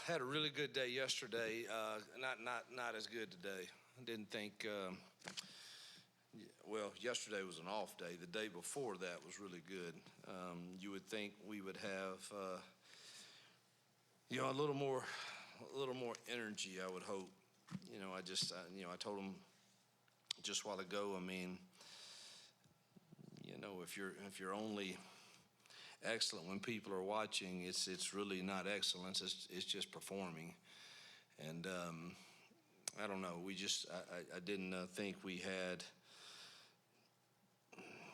Had a really good day yesterday. Not as good today. I didn't think. Well, yesterday was an off day. The day before that was really good. You would think we would have, a little more energy. I would hope. I told them just a while ago. I mean, if you're only excellent when people are watching, it's really not excellence. It's just performing. And I don't know. I didn't think we had.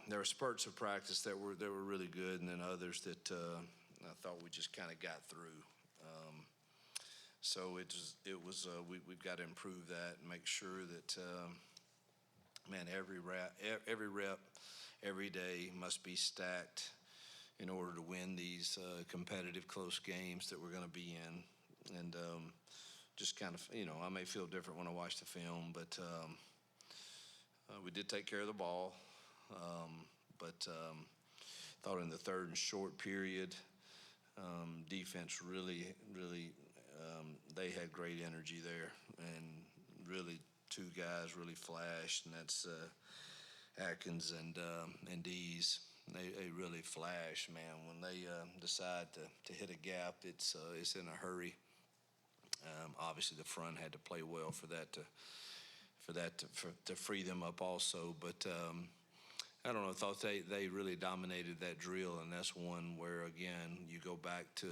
There were spurts of practice that were really good, and then others that I thought we just kind of got through. So we've got to improve that and make sure that every rep, every day must be stacked in order to win these competitive close games that we're going to be in. And just kind of, I may feel different when I watch the film, but we did take care of the ball. But thought in the third and short period, defense really, they had great energy there, and really two guys really flashed, and that's Atkins and Dees. They really flash, man. When they decide to hit a gap, it's in a hurry. Obviously, the front had to play well for that to free them up also. But I don't know. I thought they really dominated that drill, and that's one where again you go back to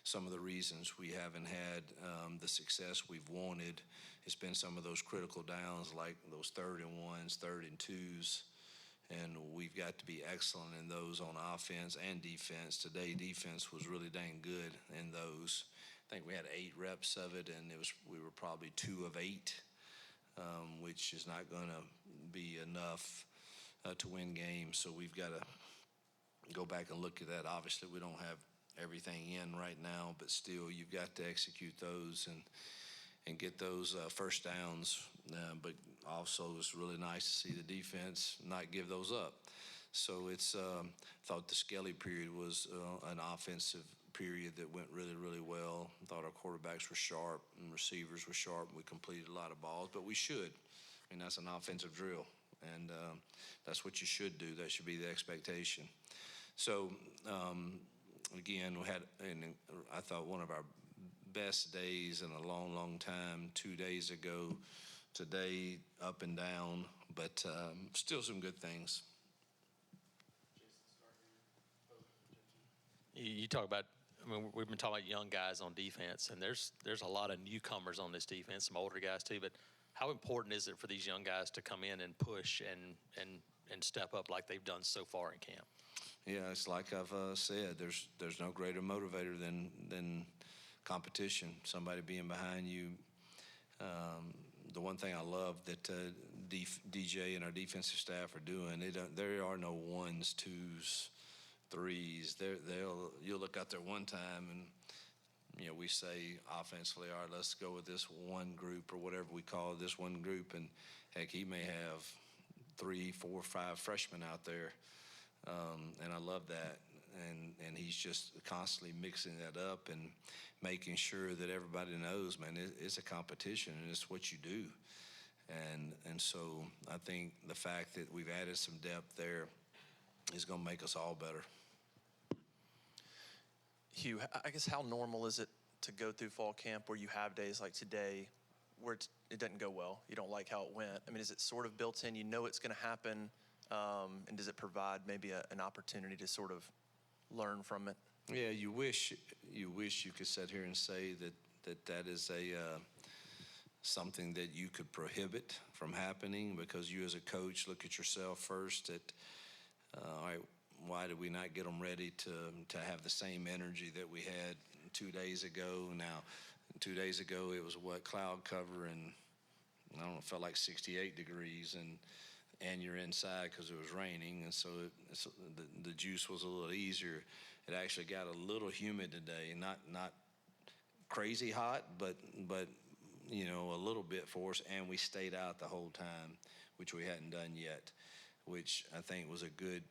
some of the reasons we haven't had the success we've wanted. It's been some of those critical downs, like those 3rd and 1s, 3rd and 2s. And we've got to be excellent in those on offense and defense. Today, defense was really dang good in those. I think we had 8 reps of it, and we were probably 2 of 8, which is not going to be enough to win games. So we've got to go back and look at that. Obviously, we don't have everything in right now, but still, you've got to execute those and get those first downs. But also, it's really nice to see the defense not give those up. So thought the Skelly period was an offensive period that went really, really well. Thought our quarterbacks were sharp and receivers were sharp. We completed a lot of balls, but we should. I mean, that's an offensive drill, and that's what you should do. That should be the expectation. So, again, I thought one of our best days in a long, long time 2 days ago. Today, up and down, but still some good things. You talk about, we've been talking about young guys on defense, and there's a lot of newcomers on this defense, some older guys too, but how important is it for these young guys to come in and push and step up like they've done so far in camp? Yeah, it's like I've said, there's no greater motivator than competition, somebody being behind you. The one thing I love that DJ and our defensive staff are doing, there are no 1s, 2s, 3s. You'll look out there one time and we say offensively, all right, let's go with this one group or whatever we call this one group, and heck, he may have 3, 4, 5 freshmen out there, and I love that. And he's just constantly mixing that up and making sure that everybody knows, man, it's a competition and it's what you do. And so I think the fact that we've added some depth there is going to make us all better. Hugh, I guess how normal is it to go through fall camp where you have days like today where it doesn't go well? You don't like how it went. I mean, is it sort of built in? You know it's going to happen, and does it provide maybe an opportunity to sort of learn from it? Yeah, you wish you could sit here and say that is a something that you could prohibit from happening, because you as a coach look at yourself first at all right, why did we not get them ready to have the same energy that we had 2 days ago? Now, 2 days ago it was cloud cover, and I don't know, it felt like 68 degrees, and you're inside because it was raining, and so the juice was a little easier. It actually got a little humid today, not crazy hot, but a little bit for us, and we stayed out the whole time, which we hadn't done yet, which I think was a good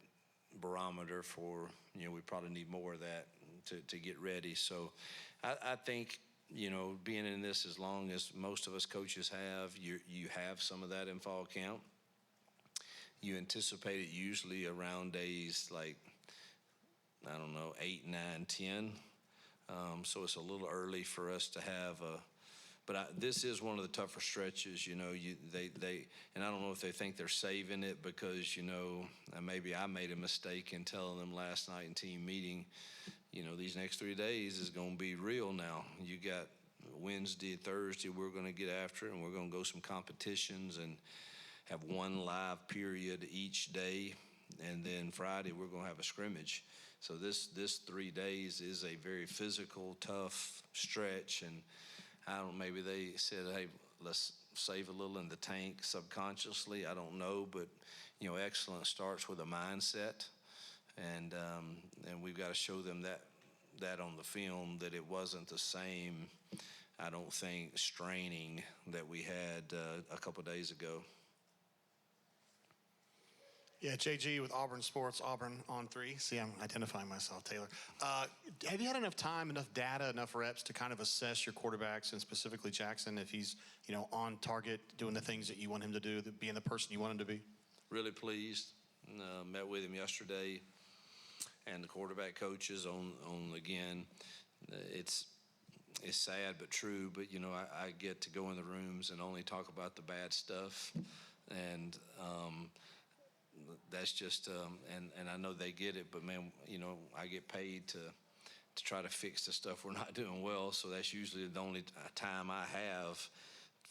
barometer for, we probably need more of that to get ready. So I think, being in this as long as most of us coaches have, you have some of that in fall camp. You anticipate it usually around days like, I don't know, 8, 9, 10. So it's a little early for us to have this is one of the tougher stretches, and I don't know if they think they're saving it because, maybe I made a mistake in telling them last night in team meeting, these next 3 days is going to be real now. You got Wednesday, Thursday, we're going to get after it, and we're going to go some competitions and have one live period each day. And then Friday, we're going to have a scrimmage. So this 3 days is a very physical, tough stretch. And maybe they said, hey, let's save a little in the tank subconsciously. I don't know, but, excellence starts with a mindset. And we've got to show them that on the film, that it wasn't the same, I don't think, straining that we had a couple days ago. Yeah, JG with Auburn Sports, Auburn on 3. See, I'm identifying myself, Taylor. Have you had enough time, enough data, enough reps to kind of assess your quarterbacks, and specifically Jackson, if he's, on target, doing the things that you want him to do, being the person you want him to be? Really pleased. Met with him yesterday, and the quarterback coaches on again. It's sad but true, but I get to go in the rooms and only talk about the bad stuff, and that's just and I know they get it, but man, I get paid to try to fix the stuff we're not doing well, so that's usually the only time I have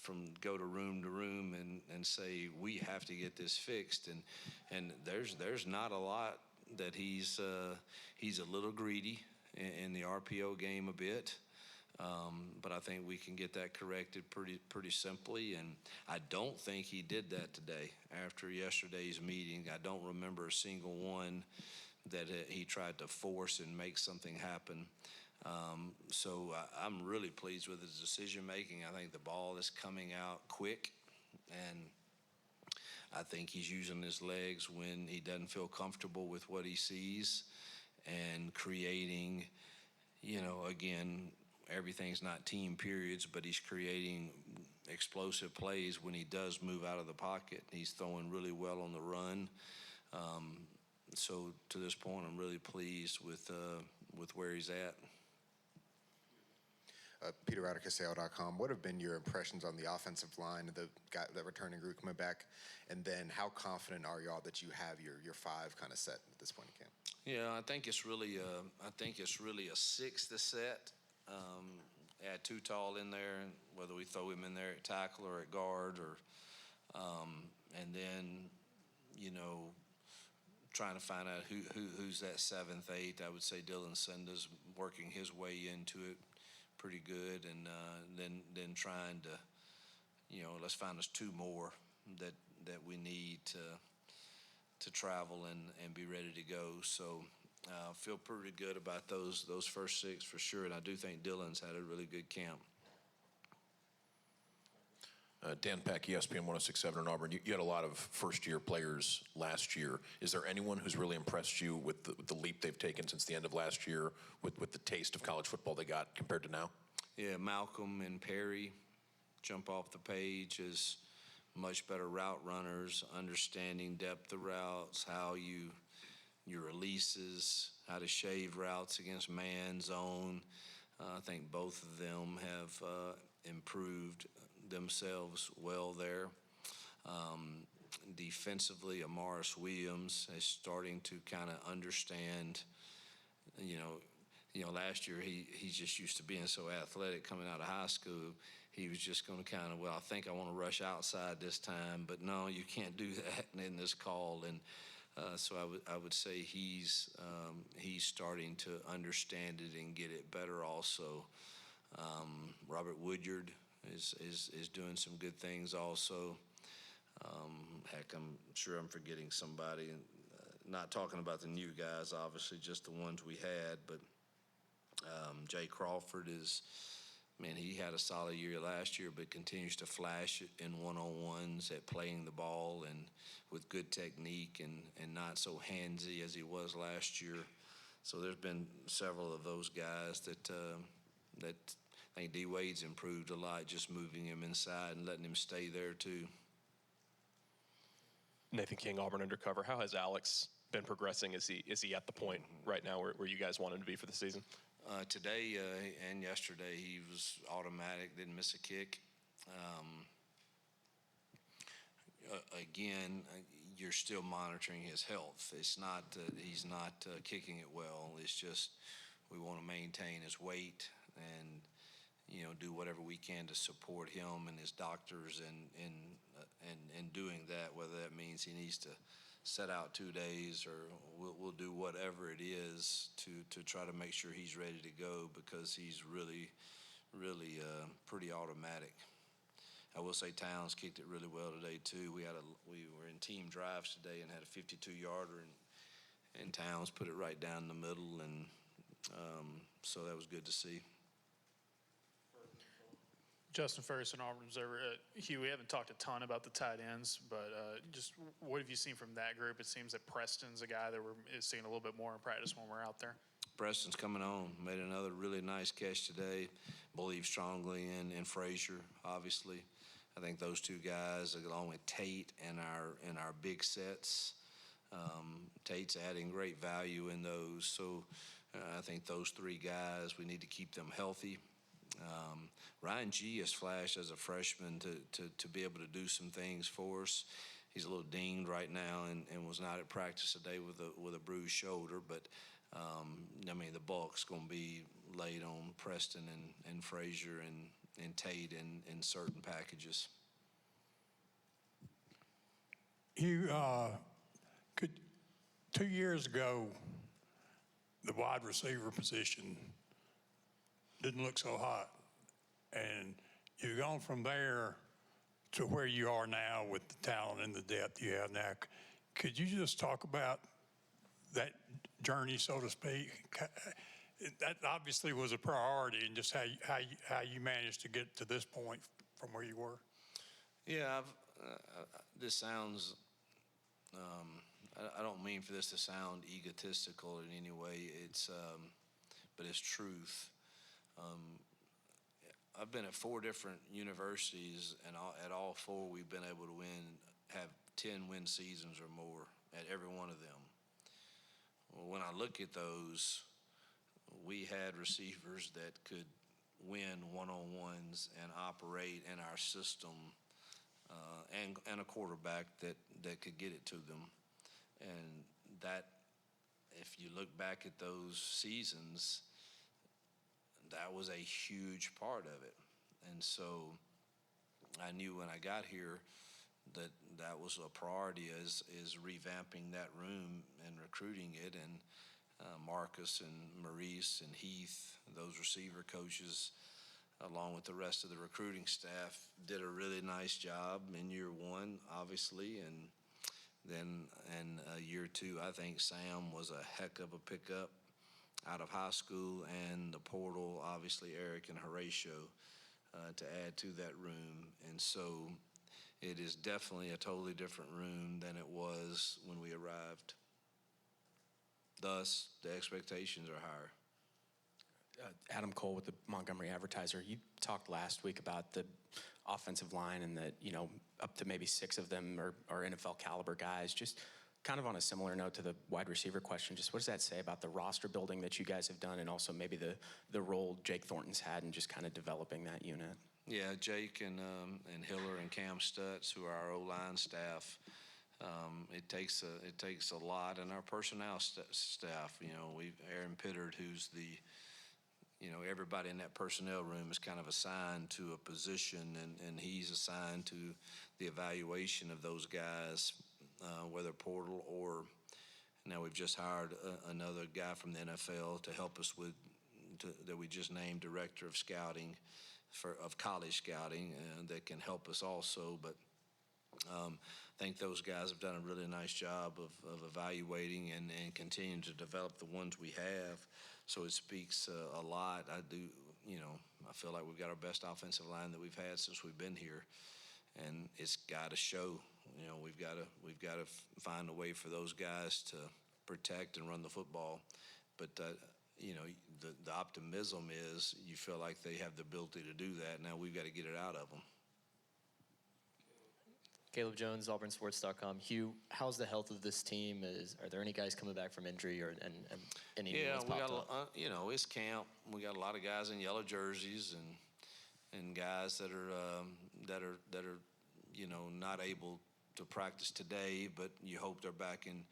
from go to room and say we have to get this fixed, and there's not a lot that he's a little greedy in the RPO game a bit. But I think we can get that corrected pretty simply, and I don't think he did that today. After yesterday's meeting, I don't remember a single one that he tried to force and make something happen. So I'm really pleased with his decision making. I think the ball is coming out quick, and I think he's using his legs when he doesn't feel comfortable with what he sees, and creating, again, everything's not team periods, but he's creating explosive plays when he does move out of the pocket. He's throwing really well on the run. So to this point, I'm really pleased with where he's at. Peter at Casale.com. What have been your impressions on the offensive line, the returning group coming back, and then how confident are y'all that you have your 5 kind of set at this point in camp? Yeah, I think it's really a 6 set. Add Too Tall in there, whether we throw him in there at tackle or at guard, or and then trying to find out who's that 7th, 8th. I would say Dylan Cinda's working his way into it pretty good, and then trying to let's find us 2 more that we need to travel and be ready to go. So feel pretty good about those first 6 for sure, and I do think Dylan's had a really good camp. Dan Peck, ESPN 106.7 in Auburn. You had a lot of first-year players last year. Is there anyone who's really impressed you with the leap they've taken since the end of last year, with the taste of college football they got compared to now? Yeah, Malcolm and Perry jump off the page as much better route runners, understanding depth of routes, how your releases, how to shave routes against man, zone. I think both of them have improved themselves well there. Defensively, Amaris Williams is starting to kind of understand, last year he's just used to being so athletic coming out of high school. He was just going to kind of, I think I want to rush outside this time, but no, you can't do that in this call. And so I would say he's starting to understand it and get it better also. Robert Woodyard is doing some good things also. Heck, I'm sure I'm forgetting somebody. Not talking about the new guys, obviously, just the ones we had. But Jay Crawford he had a solid year last year, but continues to flash in one-on-ones at playing the ball and with good technique and not so handsy as he was last year. So there's been several of those guys that I think D Wade's improved a lot, just moving him inside and letting him stay there too. Nathan King, Auburn Undercover. How has Alex been progressing? Is he at the point right now where you guys want him to be for the season? Today and yesterday, he was automatic, didn't miss a kick. Again, you're still monitoring his health. It's not he's not kicking it well. It's just we want to maintain his weight and do whatever we can to support him and his doctors in doing that. Whether that means he needs to set out 2 days, or we'll do whatever it is to try to make sure he's ready to go, because he's really pretty automatic. I will say Towns kicked it really well today too. We were in team drives today and had a 52-yarder, and Towns put it right down the middle, and so that was good to see. Justin Ferguson, Auburn Observer. Hugh, we haven't talked a ton about the tight ends, but just what have you seen from that group? It seems that Preston's a guy that we're seeing a little bit more in practice when we're out there. Preston's coming on, made another really nice catch today. Believe strongly in Frazier, obviously. I think those two guys, along with Tate in our big sets, Tate's adding great value in those. So I think those three guys, we need to keep them healthy. Ryan G has flashed as a freshman to be able to do some things for us. He's a little dinged right now and was not at practice today with a bruised shoulder, but I mean, the bulk's going to be laid on Preston and Frazier and Tate in certain packages. You 2 years ago, the wide receiver position didn't look so hot, and you've gone from there to where you are now with the talent and the depth you have now. Could you just talk about that journey, so to speak? That obviously was a priority, and just how you managed to get to this point from where you were. Yeah, this sounds. I don't mean for this to sound egotistical in any way. But it's truth. I've been at 4 different universities, and at all 4 we've been able to have 10 win seasons or more at every one of them. Well, when I look at those, we had receivers that could win one-on-ones and operate in our system, and a quarterback that could get it to them. And that, if you look back at those seasons, that was a huge part of it. And so I knew when I got here that was a priority, is revamping that room and recruiting it. And Marcus and Maurice and Heath, those receiver coaches, along with the rest of the recruiting staff, did a really nice job in year 1, obviously. And then in year 2, I think Sam was a heck of a pickup out of high school, and the portal, obviously Eric and Horatio, to add to that room. And so it is definitely a totally different room than it was when we arrived. Thus, the expectations are higher. Adam Cole with the Montgomery Advertiser. You talked last week about the offensive line and that, up to maybe 6 of them are NFL caliber guys. Just kind of on a similar note to the wide receiver question, just what does that say about the roster building that you guys have done, and also maybe the role Jake Thornton's had in just kind of developing that unit? Yeah, Jake and Hiller and Cam Stutz, who are our O-line staff, it takes a lot, and our personnel staff. We've Aaron Pittard, who's everybody in that personnel room is kind of assigned to a position, and he's assigned to the evaluation of those guys, whether portal or now we've just hired another guy from the NFL to help us that we just named director of scouting of college scouting, that can help us also. But I think those guys have done a really nice job of evaluating and continuing to develop the ones we have. So it speaks a lot. I feel like we've got our best offensive line that we've had since we've been here, and it's got to show. We've got to find a way for those guys to protect and run the football, But the optimism is you feel like they have the ability to do that. Now we've got to get it out of them. Caleb Jones, AuburnSports.com. Hugh, how's the health of this team? Are there any guys coming back from injury or and any new Yeah, ones we popped got up? it's camp. We got a lot of guys in yellow jerseys and guys that are not able to practice today, but you hope they're back in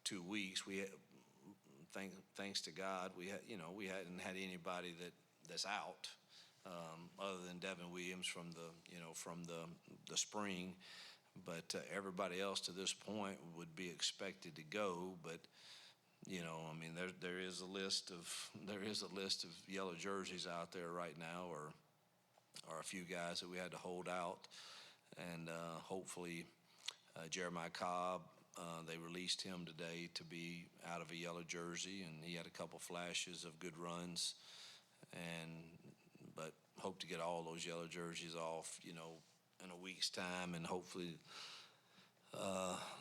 2 weeks. We thanks to God, we hadn't had anybody that's out other than Devin Williams from the spring. But everybody else to this point would be expected to go. But there is a list of yellow jerseys out there right now, or a few guys that we had to hold out, and hopefully Jeremiah Cobb. They released him today to be out of a yellow jersey, and he had a couple flashes of good runs, but hope to get all those yellow jerseys off, in a week's time, and hopefully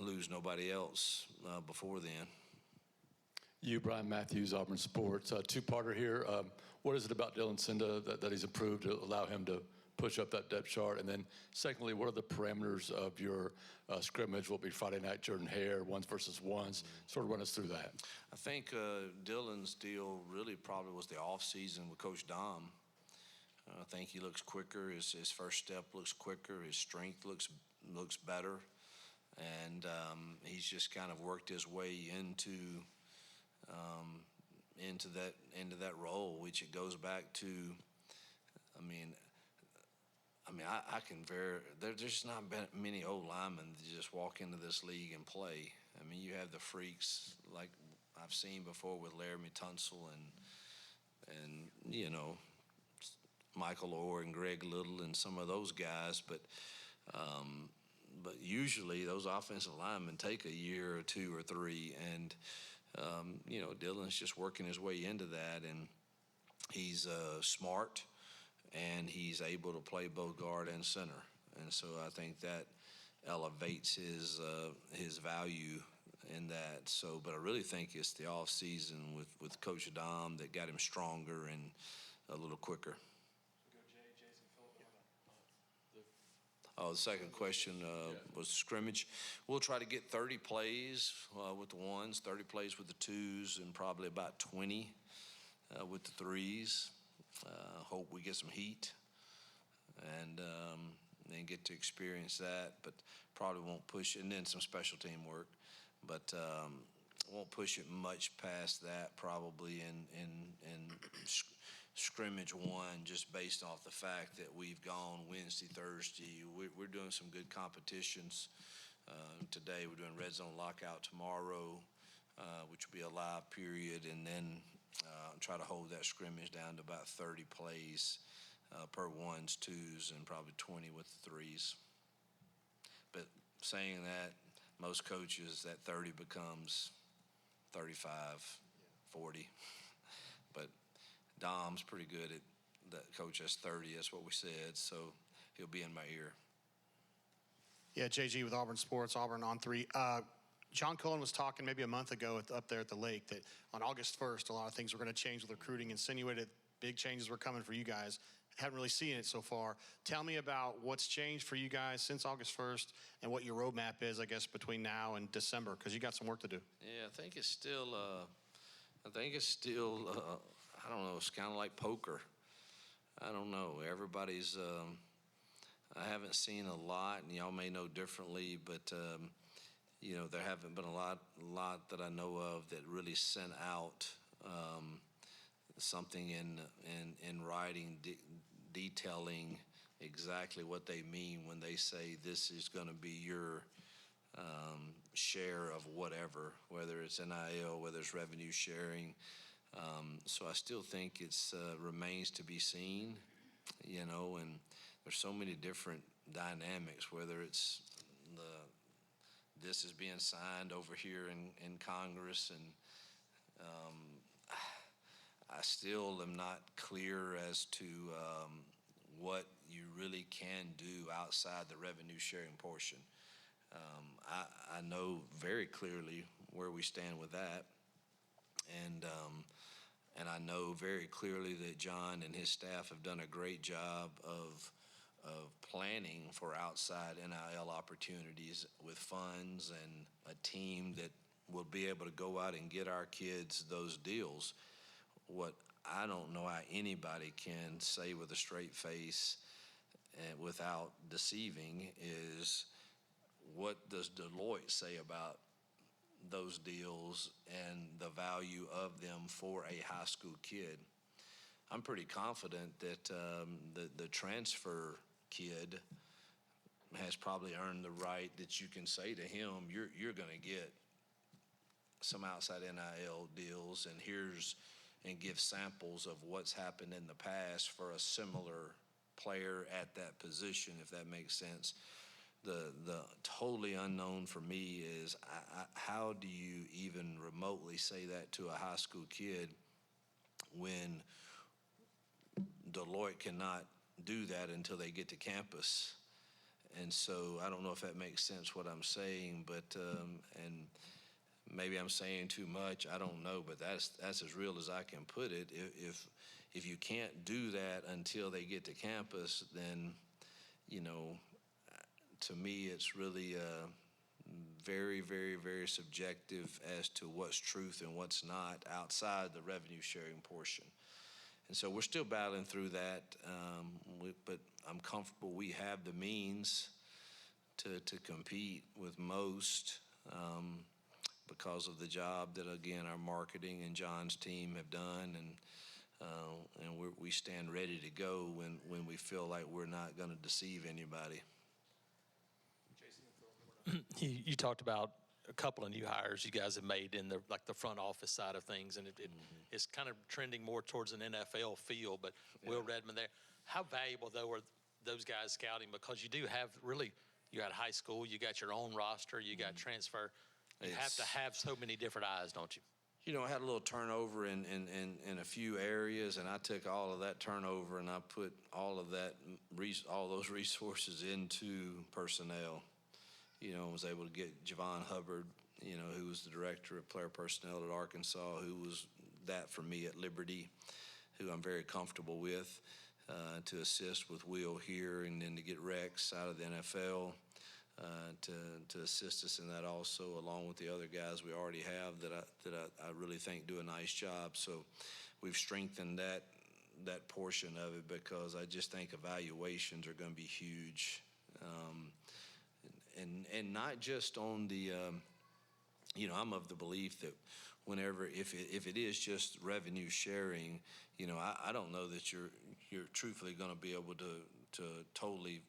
lose nobody else before then. You, Brian Matthews, Auburn Sports. Two-parter here. What is it about Dylan Cinda that he's improved to allow him to push up that depth chart? And then secondly, what are the parameters of your scrimmage? Will it be Friday night, Jordan Hare, ones versus ones? Sort of run us through that. I think Dylan's deal really probably was the off-season with Coach Dom. I think he looks quicker. His first step looks quicker. His strength looks better, and he's just kind of worked his way into that role, which it goes back to. I can there's just not been many old linemen that just walk into this league and play. You have the freaks like I've seen before with Laramie Tunsil and Michael Orr and Greg Little and some of those guys, but usually those offensive linemen take a year or two or three, and Dylan's just working his way into that, and he's smart, and he's able to play both guard and center, and so I think that elevates his value in that. So, but I really think it's the off season with Coach Dom that got him stronger and a little quicker. Oh, the second question was scrimmage. We'll try to get 30 plays with the ones, 30 plays with the twos, and probably about 20 with the threes. Hope we get some heat and then get to experience that, but probably won't push it. And then some special team work, but won't push it much past that probably in scrimmage one, just based off the fact that we've gone Wednesday, Thursday. We're doing some good competitions. Today we're doing red zone lockout tomorrow, which will be a live period, and then try to hold that scrimmage down to about 30 plays per ones, twos, and probably 20 with the threes. But saying that, most coaches, that 30 becomes 35, 40. But Dom's pretty good at that. Coach has 30. That's what we said. So he'll be in my ear. Yeah, JG with Auburn Sports, Auburn on 3. John Cullen was talking maybe a month ago up there at the lake that on August 1st, a lot of things were going to change with recruiting, insinuated big changes were coming for you guys. Haven't really seen it so far. Tell me about what's changed for you guys since August 1st and what your roadmap is, I guess, between now and December, because you got some work to do. Yeah, I think it's still, I don't know, it's kind of like poker. I don't know. Everybody's, I haven't seen a lot, and y'all may know differently, but, there haven't been a lot that I know of that really sent out something in writing detailing exactly what they mean when they say this is going to be your share of whatever, whether it's NIL, whether it's revenue sharing. So I still think it's remains to be seen, and there's so many different dynamics, whether it's this is being signed over here in Congress, and I still am not clear as to what you really can do outside the revenue sharing portion. I know very clearly where we stand with that, And I know very clearly that John and his staff have done a great job of planning for outside NIL opportunities with funds and a team that will be able to go out and get our kids those deals. What I don't know how anybody can say with a straight face and without deceiving is, what does Deloitte say about those deals and the value of them for a high school kid? I'm pretty confident that the transfer kid has probably earned the right that you can say to him, you're going to get some outside NIL deals, and give samples of what's happened in the past for a similar player at that position, if that makes sense. The totally unknown for me is how do you even remotely say that to a high school kid when Deloitte cannot do that until they get to campus? And so I don't know if that makes sense what I'm saying, but and maybe I'm saying too much. I don't know, but that's as real as I can put it. If you can't do that until they get to campus, then, you know, to me it's really very, very, very subjective as to what's truth and what's not outside the revenue sharing portion. And so we're still battling through that, but I'm comfortable we have the means to compete with most. Because of the job that, again, our marketing and John's team have done, and we stand ready to go when we feel like we're not going to deceive anybody. You talked about a couple of new hires you guys have made in the front office side of things, and it's kind of trending more towards an NFL feel. But Will Redmond there, how valuable though are those guys scouting? Because you do have you got high school, you got your own roster, you got transfer. You have to have so many different eyes, don't you? You know, I had a little turnover in a few areas, and I took all of that turnover and I put all those resources into personnel. You know, I was able to get Javon Hubbard, you know, who was the director of player personnel at Arkansas, who was that for me at Liberty, who I'm very comfortable with, to assist with Will here, and then to get Rex out of the NFL. To assist us in that also, along with the other guys we already have that I really think do a nice job. So we've strengthened that portion of it, because I just think evaluations are going to be huge, and not just on the you know, I'm of the belief that whenever if it is just revenue sharing, you know, I don't know that you're truthfully going to be able to totally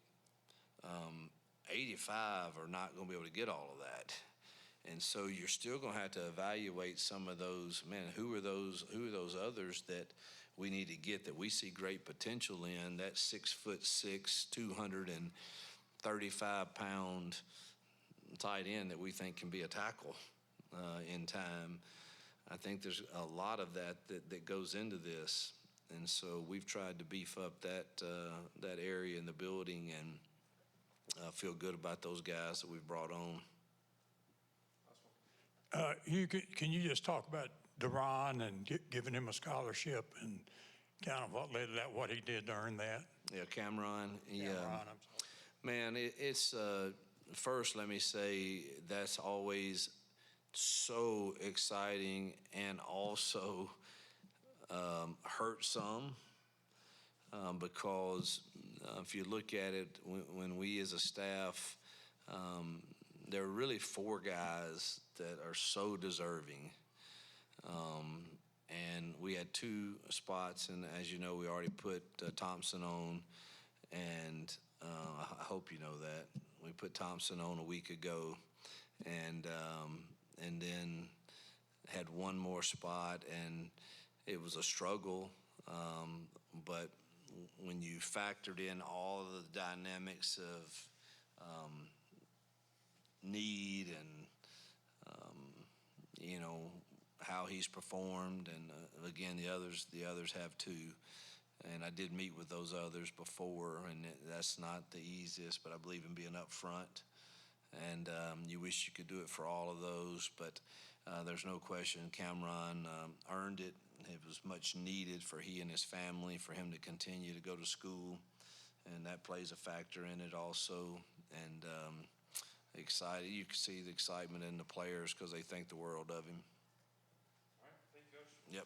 85 are not going to be able to get all of that. And so you're still going to have to evaluate some of those, man, who are those others that we need to get that we see great potential in, that 6'6", 235-pound tight end that we think can be a tackle in time. I think there's a lot of that goes into this. And so we've tried to beef up that area in the building, and feel good about those guys that we've brought on. Hugh, can you just talk about Deron and giving him a scholarship and kind of what led to that, what he did to earn that? Yeah, Cameron. Cameron, I'm sorry. Man, it's first, let me say that's always so exciting and also hurt some, because if you look at it, when we as a staff, there are really 4 guys that are so deserving. And we had 2 spots, and as you know, we already put Thompson on, and I hope you know that. We put Thompson on a week ago, and then had one more spot, and it was a struggle, but when you factored in all of the dynamics of need and you know, how he's performed, and again the others have too, and I did meet with those others before, and that's not the easiest, but I believe in being upfront, and you wish you could do it for all of those, but There's no question Cameron earned it. It was much needed for he and his family, for him to continue to go to school, and that plays a factor in it also. And excited, you can see the excitement in the players because they think the world of him. All right, thank you, Coach. Yep.